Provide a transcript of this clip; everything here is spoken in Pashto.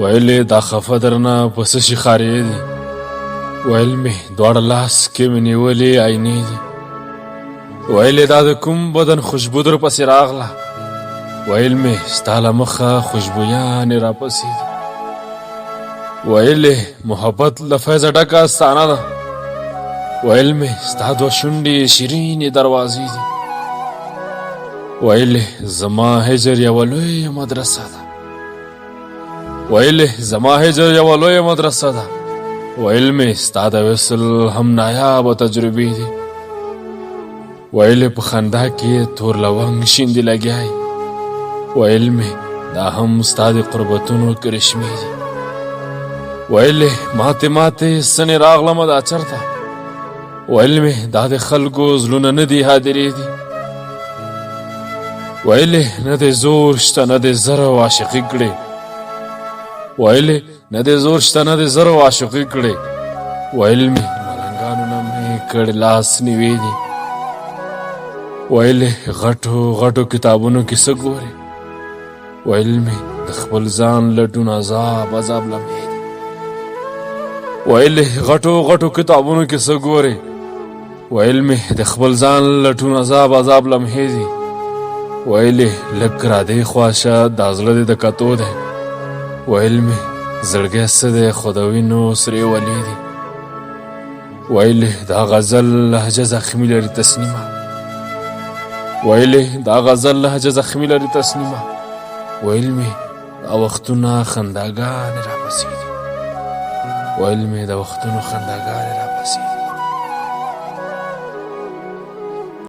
ویلې دا خفه درنه په څه شي خارې دي، ویل مې دواړه لاس کې مې نیولې عینې دي، ویلې دا د کوم بدن خوشبو در پسې راغله، ویل مې ستا له مخه خوشبویانې راپسې دي، ویلې محبت له فیضه ډکه ستانه ده، ویل مې ستا دوه شونډې شیرینې دروازې دي، ویلې زما هجر یوه لویه مدرسه ده، ویلې زما هجر یوه لویه مدرسه ده، ویل مې ستا د وصل هم نایابه تجربې دي، ویلې په خندا کې تور لونګ شیندې لګیای، ویل مې دا هم ستا د قربتونو کرشمې دي، ویلې ماتې ماتې سنې راغلمه دا چرته، ویل مې دا د خلکو زړونه نه دي هادرې دي، ویلې نه د زور شته نه د زره عاشقي کړې، ویلې نه د زور شته نه د زره عاشقي کړې، ویل مې ملنګانو نه مې کړې لاس نیوې دي، ویلې غټو غټو کتابونو کې څه ګورې، ویل مې د خپل ځان لټون عذاب عذاب لمحې دي، ویلې غټو غټو کتابونو کې څه ګورې، ویل مې د خپل ځان لټون عذاب عذاب لمحې دي، ویلې لږ را دې خواشه دا زړه دې د کتو دی، ویل مې زړګی څه دی خو د وینو سرې ولې دي، ویلې دا غزل لهجه زخمي لري تسنیمه، ویلې دا غزل لهجه زخمي لري تسنیمه، ویل مې دا وختونه خنداګانې راپسې دي، ویل مې د وختونو خنداګانې راپسې دي.